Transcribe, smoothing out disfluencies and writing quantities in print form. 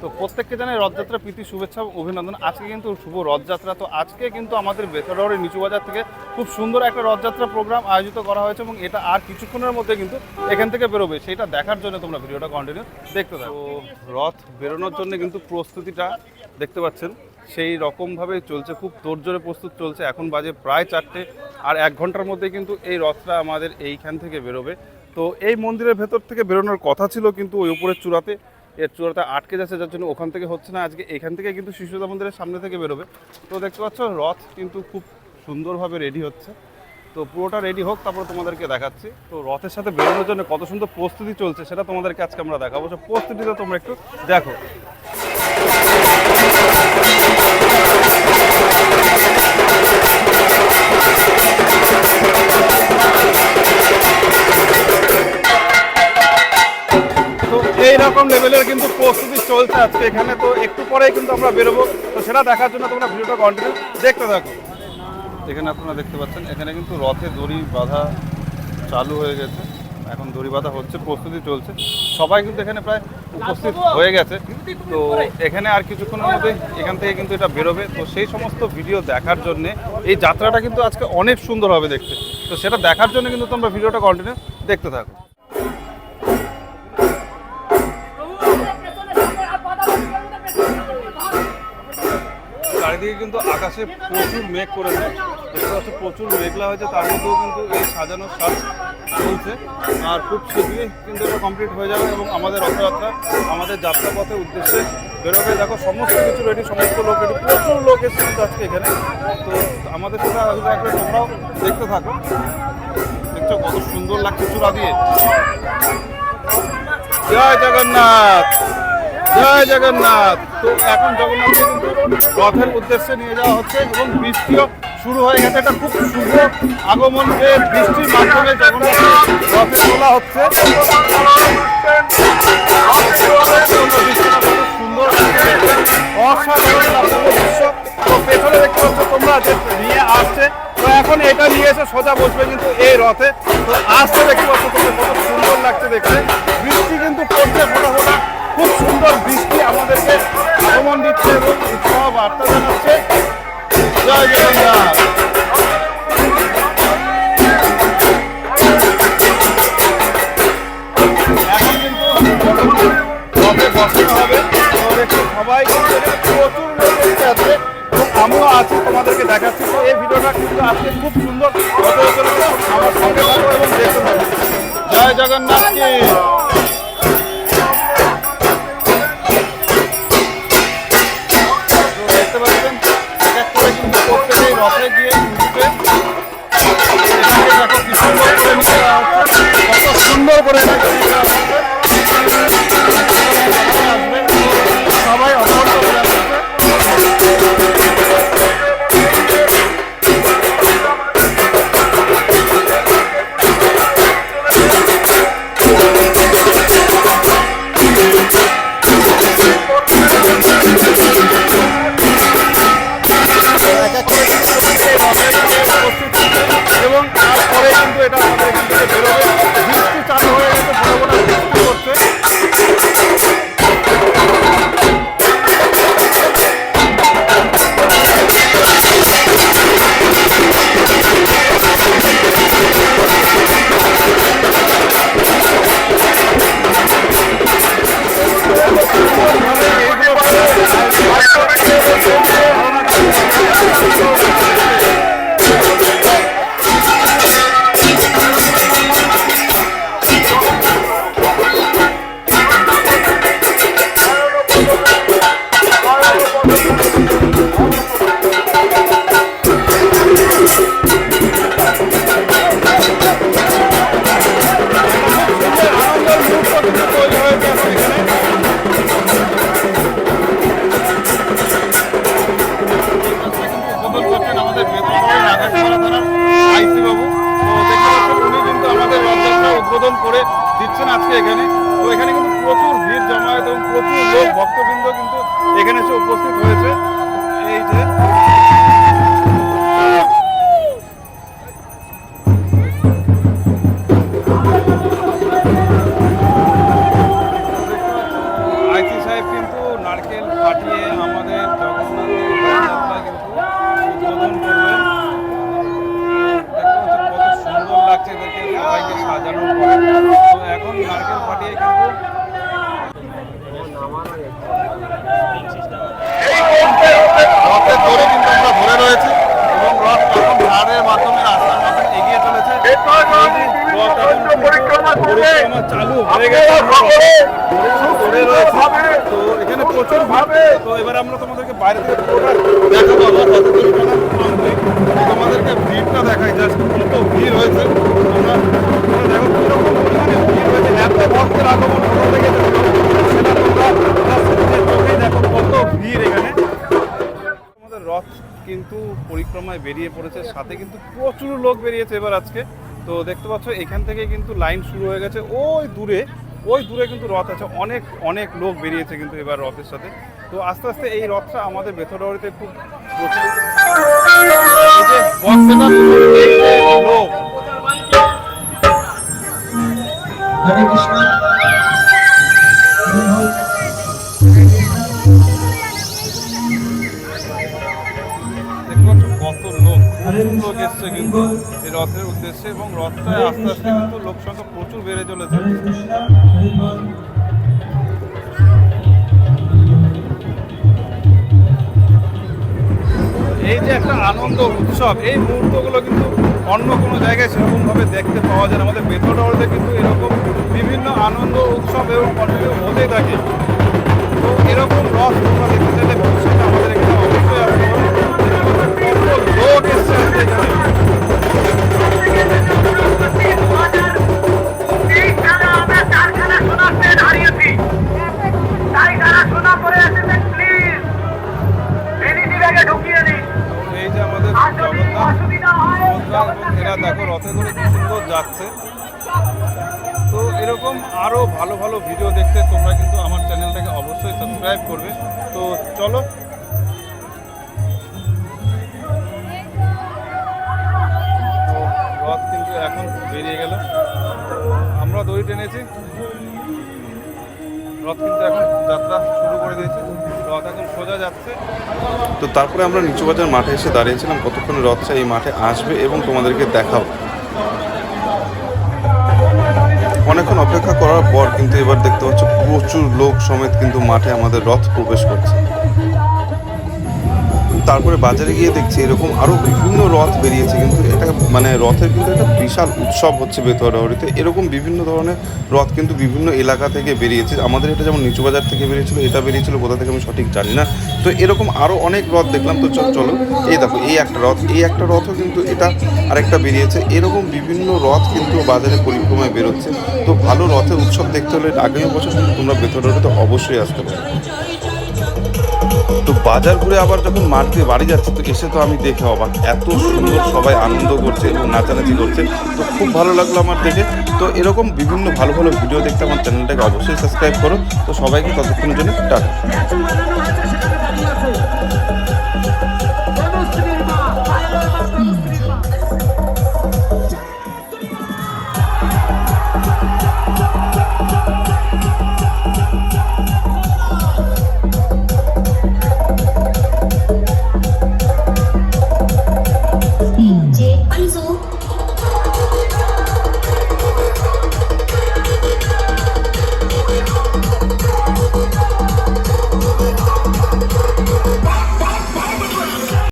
তো প্রত্যেককে জানাই রথযাত্রা প্রীতি শুভেচ্ছা অভিনন্দন। আজকে কিন্তু শুভ রথযাত্রা। তো আজকে কিন্তু আমাদের বেতারের নিচু বাজার থেকে খুব সুন্দর একটা রথযাত্রা প্রোগ্রাম আয়োজিত করা হয়েছে এবং এটা আর কিছুক্ষণের মধ্যে কিন্তু এখান থেকে বেরোবে। সেটা দেখার জন্য তোমরা ভিডিওটা কন্টিনিউ দেখতে থাকো। রথ বেরোনোর জন্য কিন্তু প্রস্তুতিটা দেখতে পাচ্ছেন সেই রকমভাবে চলছে, খুব তোড়জোড়ে প্রস্তুত চলছে। এখন বাজে প্রায় 4টে, আর 1 ঘন্টার মধ্যে কিন্তু এই রথটা আমাদের এইখান থেকে বেরোবে। তো এই মন্দিরের ভেতর থেকে বেরোনোর কথা ছিল, কিন্তু ওই উপরের চূড়াতে আটকে যাচ্ছে, যার জন্য ওখান থেকে হচ্ছে না। আজকে এখান থেকে কিন্তু শিশুদা মন্দিরের সামনে থেকে বেরোবে। তো দেখতে পাচ্ছ রথ কিন্তু খুব সুন্দরভাবে রেডি হচ্ছে। তো পুরোটা রেডি হোক, তারপর তোমাদেরকে দেখাচ্ছি। তো রথের সাথে বেরোনোর জন্য কত সুন্দর প্রস্তুতি চলছে সেটা তোমাদেরকে আজকে আমরা দেখাবো। প্রস্তুতিটা তোমরা একটু দেখো। তো এইরকম লেভেলের কিন্তু প্রস্তুতি চলছে আজকে এখানে। তো একটু পরেই কিন্তু আমরা বেরোবো। তো সেটা দেখার জন্য তোমরা ভিডিওটা কন্টিনিউ দেখতে থাকো। এখানে আপনারা দেখতে পাচ্ছেন এখানে কিন্তু রথে দড়ি বাঁধা চালু হয়ে গেছে। এখন দড়ি বাঁধা হচ্ছে, প্রস্তুতি চলছে। সবাই কিন্তু এখানে প্রায় উপস্থিত হয়ে গেছে। তো এখানে আর কিছুক্ষণের মধ্যে এখান থেকে কিন্তু এটা বেরোবে। তো সেই সমস্ত ভিডিও দেখার জন্যে এই যাত্রাটা কিন্তু আজকে অনেক সুন্দর হবে দেখতে। তো সেটা দেখার জন্য কিন্তু তোমরা ভিডিওটা কন্টিনিউ দেখতে থাকো। চারিদিকে কিন্তু আকাশে প্রচুর মেঘ করেছে, দেখতে পাচ্ছ প্রচুর মেঘলা হয়েছে। তার মধ্যেও কিন্তু এই সাজানোর সাজ চলছে, আর খুব শীঘ্রই কিন্তু এটা কমপ্লিট হয়ে যাবে এবং আমাদের রথযাত্রা আমাদের যাত্রাপথের উদ্দেশ্যে বেরোবে। দেখো সমস্ত কিছু রেডি, সমস্ত লোক রেডি, প্রচুর লোক এসেছে কিন্তু আজকে এখানে। তো আমাদের সাথে একবার তোমরাও দেখতে থাকো। দেখছো কত সুন্দর লাগছে চূড়া দিয়ে। জয় জগন্নাথ, জয় জগন্নাথ। তো এখন জগন্নাথকে কিন্তু রথের উদ্দেশ্যে নিয়ে যাওয়া হচ্ছে এবং বৃষ্টিও শুরু হয়ে গেছে। এটা খুব শুভ আগমন যে বৃষ্টির মাধ্যমে জগন্নাথকে রথে তোলা হচ্ছে। সুন্দর অসাধারণ দৃশ্য। তো পেছনে দেখতে পাচ্ছ তোমরা যে নিয়ে আসছে। তো এখন এটা নিয়ে এসে সোজা বসবে কিন্তু এই রথে। তো আসতে দেখতে পাচ্ছ তোমরা কত সুন্দর লাগছে দেখতে। বৃষ্টি কিন্তু পড়ছে ফোটা ফোটা, খুব সুন্দর বৃষ্টি আমাদেরকে আগমন দিচ্ছে এবং উৎসাহ বার্তা জানাচ্ছে। জয় জগন্নাথ। এখন কিন্তু রথে বসানো হবে। সবাই কিন্তু প্রচুর লোক এসে আছে এবং আমিও আছি, তোমাদেরকে দেখাচ্ছি। তো এই ভিডিওটা কিন্তু আজকে খুব সুন্দর রথের জন্য আমার সঙ্গে থাকো এবং দেখতে থাকো। জয় জগন্নাথ কি। রথে গিয়ে উঠবে, কত সুন্দর করে সবাই অবগত করে আসছে। এবং তারপরে কিন্তু এটা আমাদের এখান থেকে বেরোবে। বৃষ্টি চালু হয়ে গেছে, বড় বড় বৃষ্টি করছে। উদ্বোধন করে দিচ্ছেন আজকে এখানে। তো এখানে কিন্তু প্রচুর ভিড় জমায়েত এবং প্রচুর লোক ভক্তবৃন্দ কিন্তু এখানে এসে উপস্থিত হয়েছে। এই যে আইসি সাহেব কিন্তু নারকেল ফাটিয়ে আমাদের জগন্নাথের রথযাত্রা কিন্তু উদ্বোধন করবেন। কত সুন্দর লাগছে এদেরকে সবাইকে সাজানোর পরে। তো এখন নারকেল ফাটিয়ে কিন্তু রথের দড়ি কিন্তু আমরা ধরে রয়েছে এবং রথ এখন ঝাড়ের মাধ্যমে রাস্তার মাধ্যমে এগিয়ে চলেছে। পরিক্রমা চালু হয়ে গেছে, ধরে রয়েছে। তো এখানে প্রচুর ভাবে। তো এবার আমরা তোমাদেরকে বাইরে থেকে দেখাবো তোমাদেরকে ভিড়টা দেখাই, জাস্ট কত ভিড় হয়েছে। তোমরা দেখো কিরকম পরিমাণে ভিড় হয়েছে, এত ভক্তের আগমন ভালো লেগেছে সেটা তোমরা চোখেই দেখো কত ভিড় এখানে। আমাদের রথ কিন্তু পরিক্রমায় বেরিয়ে পড়েছে, সাথে কিন্তু প্রচুর লোক বেরিয়েছে এবার আজকে। তো দেখতে পাচ্ছ এখান থেকে কিন্তু লাইন শুরু হয়ে গেছে, ওই দূরে কিন্তু রথ আছে, অনেক অনেক লোক বেরিয়েছে কিন্তু এবার রথের সাথে। তো আস্তে আস্তে এই রথটা আমাদের বেথরবাড়িতে খুব প্রচলিত। লোক হরে কৃষ্ণ কত লোক এসছে কিন্তু এই রথের উদ্দেশ্যে, এবং রথটায় আস্তে আস্তে কিন্তু লোক সংখ্যা প্রচুর বেড়ে চলেছে। এই যে একটা আনন্দ উৎসব, এই মুহূর্তগুলো কিন্তু অন্য কোনো জায়গায় সেরকমভাবে দেখতে পাওয়া যায় না। আমাদের বেথরবাড়িতে কিন্তু এরকম বিভিন্ন আনন্দ উৎসব এবং কন্টিনিউ হতেই থাকে। তো এরকম রথ তোমরা দেখতে চাইলে ভবিষ্যতে আমাদের এখানে অবশ্যই আসতে হবে। লোক এসছে এখানে। এই যে আমাদের জগন্নাথ এরা দেখো রথে করে কি সুন্দর যাচ্ছে। তো এরকম আরও ভালো ভালো ভিডিও দেখতে তোমরা কিন্তু আমার চ্যানেলটাকে অবশ্যই সাবস্ক্রাইব করবে। তো চলো রথ কিন্তু এখন বেরিয়ে গেল, আমরা দড়ি টেনেছি, রথ কিন্তু এখন যাত্রা শুরু করে দিয়েছে, রথ এখন সোজা যাচ্ছে। তো তারপরে আমরা নিচু বাজার মাঠে এসে দাঁড়িয়েছিলাম কতক্ষণ রথটা এই মাঠে আসবে এবং তোমাদেরকে দেখাও। অনেকক্ষণ অপেক্ষা করার পর কিন্তু এবার দেখতে পাচ্ছ প্রচুর লোক সমেত কিন্তু মাঠে আমাদের রথ প্রবেশ করছে। তারপরে বাজারে গিয়ে দেখছি এরকম আরও বিভিন্ন রথ বেরিয়েছে, কিন্তু এটা মানে রথের কিন্তু একটা বিশাল উৎসব হচ্ছে বেথরবাড়িতে। এরকম বিভিন্ন ধরনের রথ কিন্তু বিভিন্ন এলাকা থেকে বেরিয়েছে। আমাদের এটা যেমন নিচু বাজার থেকে বেরিয়েছিল, এটা বেরিয়েছিল কোথা থেকে আমি সঠিক জানি না। তো এরকম আরও অনেক রথ দেখলাম। তো চলো এই দেখো এই একটা রথও কিন্তু এটা আরেকটা বেরিয়েছে। এরকম বিভিন্ন রথ কিন্তু বাজারে পরিক্রমায় বেরোচ্ছে। তো ভালো রথের উৎসব দেখতে হলে আগামী বছর কিন্তু তোমরা বেথরবাড়িতে অবশ্যই আসতে পারো। তো বাজার ঘুরে আবার যখন মাঠ দিয়ে বাড়ি যাচ্ছে, তো এসে তো আমি দেখে অবাক, এত সুন্দর সবাই আনন্দ করছে এবং নাচানাচি করছে। তো খুব ভালো লাগলো আমার দেখে। তো এরকম বিভিন্ন ভালো ভালো ভিডিও দেখতে আমার চ্যানেলটাকে অবশ্যই সাবস্ক্রাইব করো। তো সবাইকে ততক্ষণের জন্য টাটা।